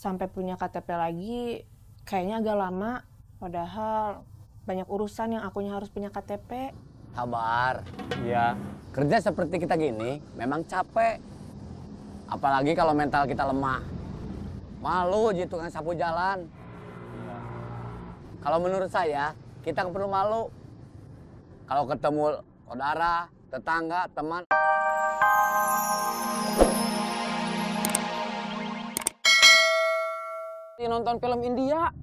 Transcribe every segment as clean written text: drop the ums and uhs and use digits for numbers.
sampai punya KTP lagi kayaknya agak lama. Padahal banyak urusan yang akunya harus punya KTP. Sabar. Iya. Kerja seperti kita gini memang capek. Apalagi kalau mental kita lemah. Malu jadi tukang sapu jalan. Iya. Kalau menurut saya, kita perlu malu. Kalau ketemu saudara, tetangga, teman. Nonton film India.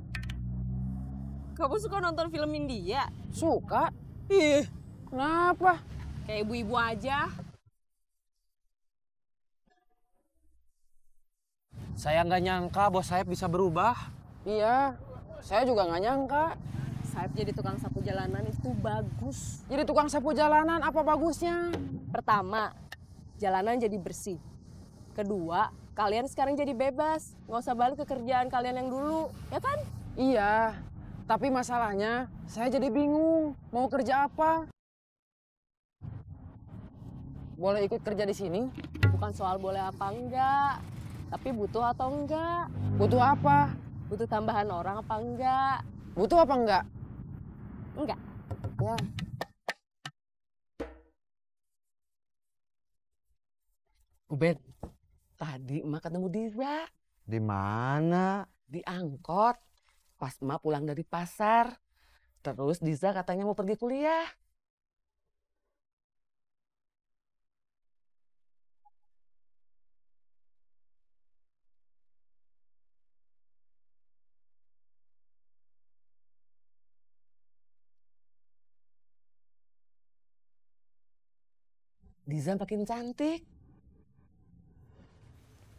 Kamu suka nonton film India? Suka? Ih, kenapa? Kayak ibu-ibu aja. Saya nggak nyangka bos Saeb bisa berubah. Iya, saya juga nggak nyangka. Saeb jadi tukang sapu jalanan itu bagus. Jadi tukang sapu jalanan apa bagusnya? Pertama, jalanan jadi bersih. Kedua, kalian sekarang jadi bebas. Nggak usah balik ke kerjaan kalian yang dulu, ya kan? Iya, tapi masalahnya saya jadi bingung mau kerja apa. Boleh ikut kerja di sini? Bukan soal boleh apa enggak, tapi butuh atau enggak. Butuh apa? Butuh tambahan orang apa enggak? Butuh apa enggak? Enggak. Ya. Ubed, tadi emak ketemu Dira. Di mana? Di angkot. Pas emak pulang dari pasar. Terus Diza katanya mau pergi kuliah. Diza makin cantik.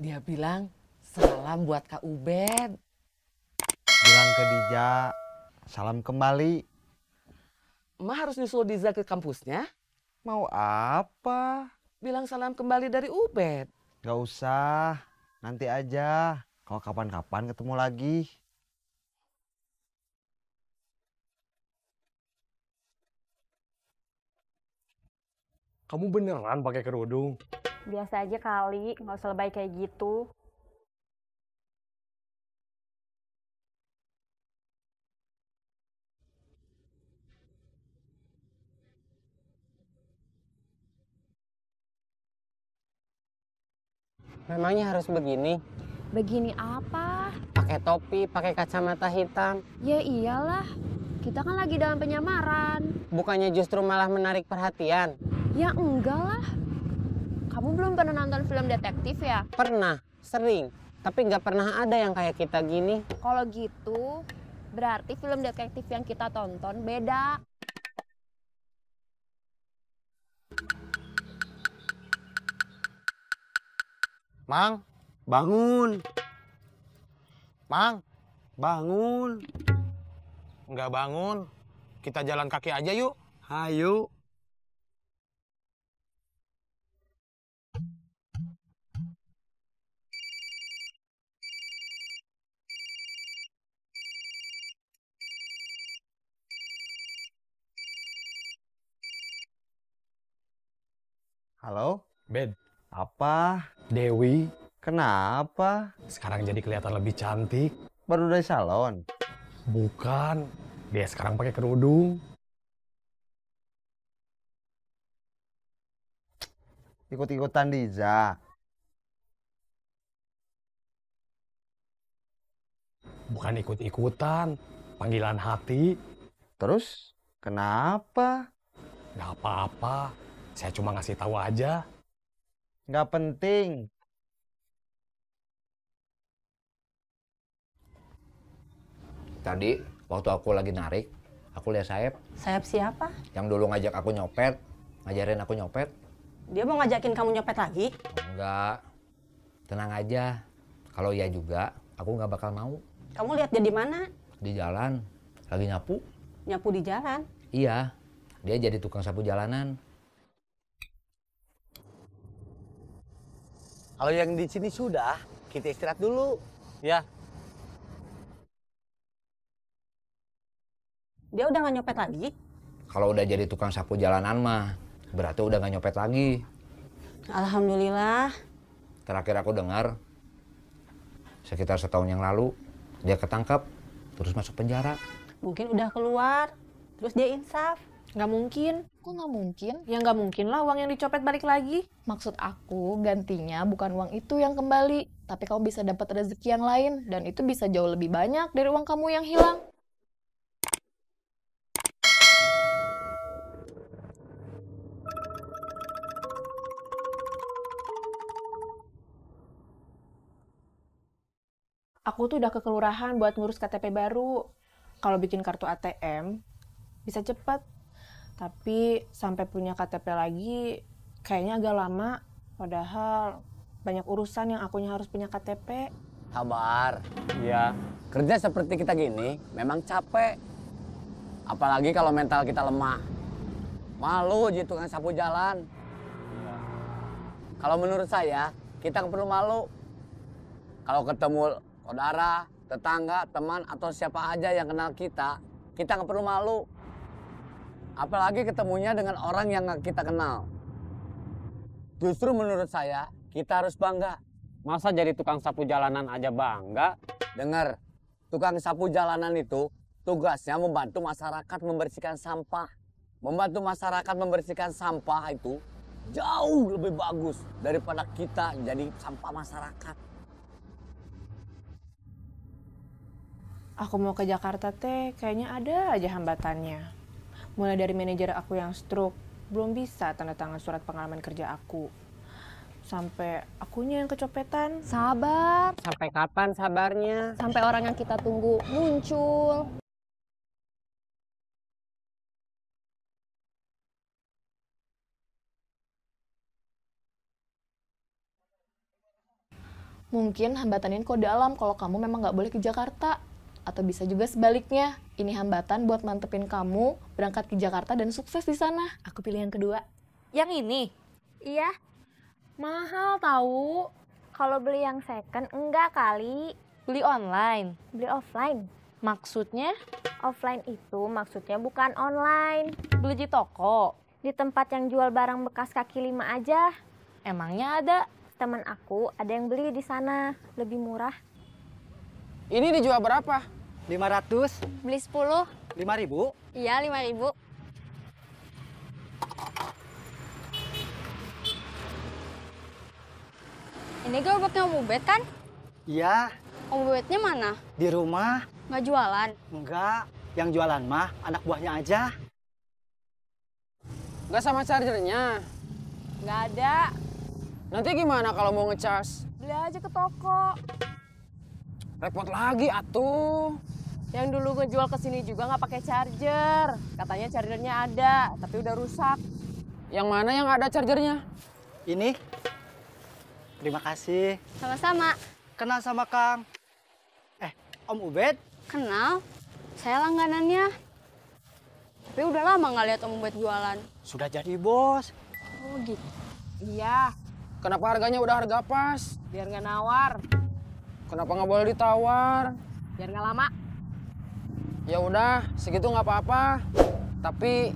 Dia bilang, salam buat Kak Ubed. Bilang ke Dija, salam kembali. Emak harus nyusul Diza ke kampusnya. Mau apa? Bilang salam kembali dari Ubed. Gak usah, nanti aja. Kalau kapan-kapan ketemu lagi. Kamu beneran pakai kerudung? Biasa aja kali, nggak usah lebay kayak gitu. Memangnya harus begini? Begini apa? Pakai topi, pakai kacamata hitam. Ya iyalah, kita kan lagi dalam penyamaran. Bukannya justru malah menarik perhatian? Ya enggak lah. Kamu belum pernah nonton film detektif ya? Pernah, sering. Tapi nggak pernah ada yang kayak kita gini. Kalau gitu, berarti film detektif yang kita tonton beda. Mang, bangun. Mang, bangun. Nggak bangun. Kita jalan kaki aja yuk. Hayu. Halo? Bed, Apa? Dewi Kenapa? sekarang jadi kelihatan lebih cantik. Baru dari salon? Bukan, dia sekarang pakai kerudung. Ikut-ikutan Diza. Bukan ikut-ikutan, panggilan hati. Terus? Kenapa? Nggak apa-apa, saya cuma ngasih tahu aja. Nggak penting. Tadi waktu aku lagi narik, aku lihat Saeb. Saeb siapa? Yang dulu ngajak aku nyopet, ngajarin aku nyopet. Dia mau ngajakin kamu nyopet lagi? Enggak, tenang aja. Kalau iya juga, aku nggak bakal mau. Kamu lihat dia di mana? Di jalan, lagi nyapu. Nyapu di jalan. Iya, dia jadi tukang sapu jalanan. Kalau yang di sini sudah, kita istirahat dulu. Ya, Dia udah nggak nyopet lagi? Kalau udah jadi tukang sapu jalanan mah, berarti udah nggak nyopet lagi. Alhamdulillah. Terakhir aku dengar, Sekitar setahun yang lalu, dia ketangkap, terus masuk penjara. Mungkin udah keluar, terus dia insaf. Nggak mungkin. Kok nggak mungkin? Ya nggak mungkin lah uang yang dicopet balik lagi. Maksud aku gantinya bukan uang itu yang kembali, tapi kamu bisa dapat rezeki yang lain dan itu bisa jauh lebih banyak dari uang kamu yang hilang. Aku tuh udah ke kelurahan buat ngurus KTP baru. Kalau bikin kartu ATM, bisa cepet. Tapi sampai punya KTP lagi, kayaknya agak lama. Padahal banyak urusan yang akunya harus punya KTP. Sabar. Iya. Kerja seperti kita gini memang capek. Apalagi kalau mental kita lemah. Malu jadi tukang sapu jalan. Iya. Kalau menurut saya, kita nggak perlu malu. Kalau ketemu saudara, tetangga, teman, atau siapa aja yang kenal kita nggak perlu malu. Apalagi ketemunya dengan orang yang nggak kita kenal. Justru menurut saya, kita harus bangga. Masa jadi tukang sapu jalanan aja bangga? Dengar, tukang sapu jalanan itu tugasnya membantu masyarakat membersihkan sampah. Membantu masyarakat membersihkan sampah itu jauh lebih bagus daripada kita jadi sampah masyarakat. Aku mau ke Jakarta teh, kayaknya ada aja hambatannya. Mulai dari manajer aku yang stroke, belum bisa tanda tangan surat pengalaman kerja aku. Sampai akunya yang kecopetan. Sabar, Sampai kapan sabarnya? sampai orang yang kita tunggu muncul. Mungkin hambatannya kok dalam kalau kamu memang nggak boleh ke Jakarta. Atau bisa juga sebaliknya, ini hambatan buat mantepin kamu berangkat ke Jakarta dan sukses di sana. Aku pilih yang kedua. Yang ini? Iya, Mahal tahu. kalau beli yang second enggak kali. Beli online. Beli offline. Maksudnya? Offline itu maksudnya bukan online. Beli di toko. Di tempat yang jual barang bekas kaki lima aja. Emangnya ada? Teman aku ada yang beli di sana, lebih murah. Ini dijual berapa? 500, Beli 10. 5.000. Iya, 5.000. Ini gerobaknya Om Ubed kan? Iya, Om Ubednya mana? di rumah. Nggak jualan? Enggak, yang jualan mah anak buahnya aja. Nggak sama chargernya. Nggak ada. Nanti gimana kalau mau ngecas? Beli aja ke toko. Repot lagi atuh. Yang dulu ngejual ke sini juga nggak pakai charger. Katanya chargernya ada, tapi udah rusak. Yang mana yang ada chargernya? Ini. Terima kasih. Sama-sama. Kenal sama Kang. Om Ubed? Kenal. Saya langganannya. Tapi udah lama nggak lihat Om Ubed jualan. Sudah jadi bos. Oh gitu. Iya, Kenapa harganya udah harga pas? biar nggak nawar, Kenapa nggak boleh ditawar? biar nggak lama. Ya udah, segitu nggak apa-apa. Tapi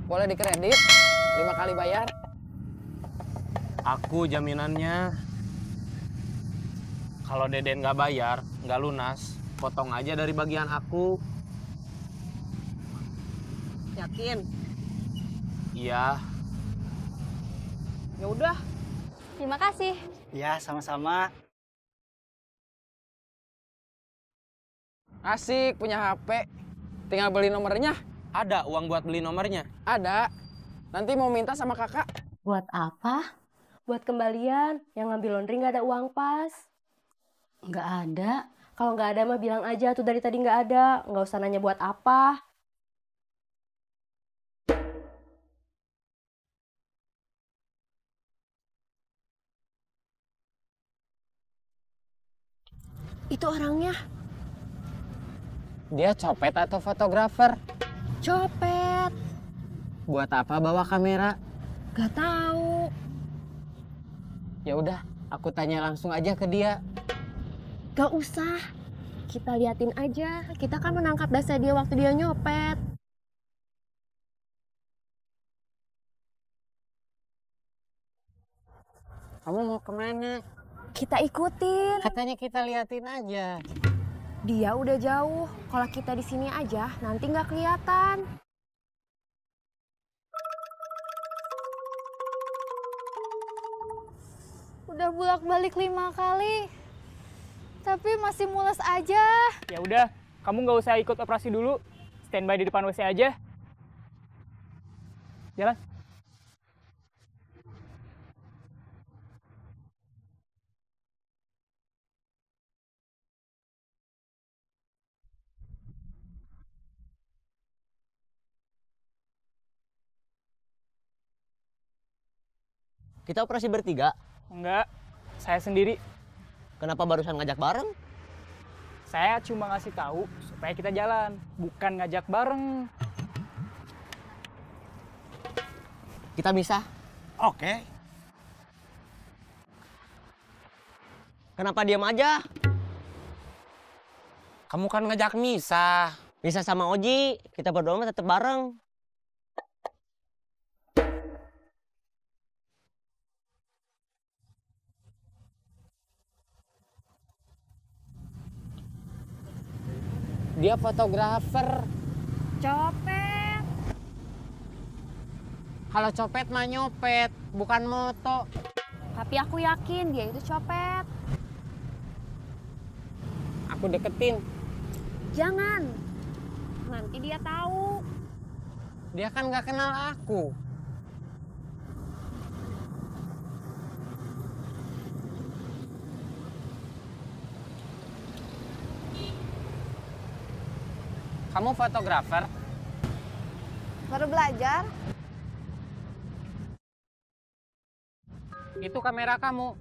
boleh dikredit 5 kali bayar. Aku jaminannya. Kalau Deden nggak bayar, nggak lunas, potong aja dari bagian aku. Yakin? Iya. Ya udah. Terima kasih. Ya, sama-sama. Asik punya HP. Tinggal beli nomornya. Ada uang buat beli nomornya? Ada. Nanti mau minta sama kakak. Buat apa? Buat kembalian. Yang ngambil laundry nggak ada uang pas. Nggak ada. Kalau nggak ada mah bilang aja tuh dari tadi nggak ada. Nggak usah nanya buat apa. Itu orangnya. Dia copet atau fotografer? Copet. Buat apa bawa kamera? Gak tahu. Ya udah, aku tanya langsung aja ke dia. Gak usah. Kita liatin aja. Kita kan menangkap dasar dia waktu dia nyopet. Kamu mau kemana? Kita ikutin. Katanya kita liatin aja. Dia udah jauh. Kalau kita di sini aja, nanti nggak kelihatan. Udah bolak-balik 5 kali, tapi masih mules aja. Ya udah, kamu nggak usah ikut operasi dulu. Standby di depan WC aja. Jalan. Kita operasi bertiga? Enggak, saya sendiri. Kenapa barusan ngajak bareng? Saya cuma ngasih tahu supaya kita jalan, bukan ngajak bareng. Kita bisa. Oke. Kenapa diam aja? Kamu kan ngajak misah. Misah sama Oji, kita berdua mah tetap bareng. Dia fotografer. Copet. Kalau copet mah nyopet, bukan moto. Tapi aku yakin dia itu copet. Aku deketin. Jangan. Nanti dia tahu. Dia kan gak kenal aku. Kamu fotografer? Baru belajar. Itu kamera kamu.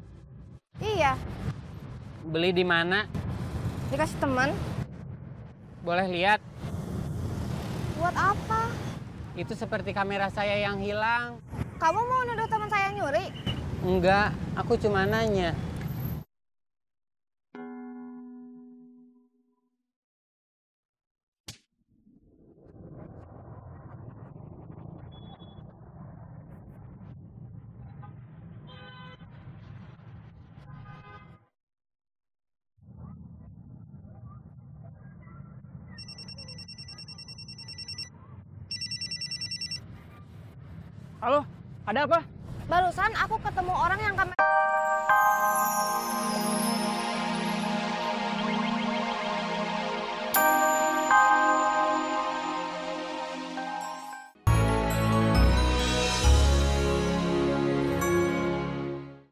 Iya. Beli di mana? Dikasih teman. Boleh lihat? Buat apa? Itu seperti kamera saya yang hilang. Kamu mau nuduh teman saya nyuri? Enggak, aku cuma nanya. Halo, ada apa? Barusan aku ketemu orang yang kamera.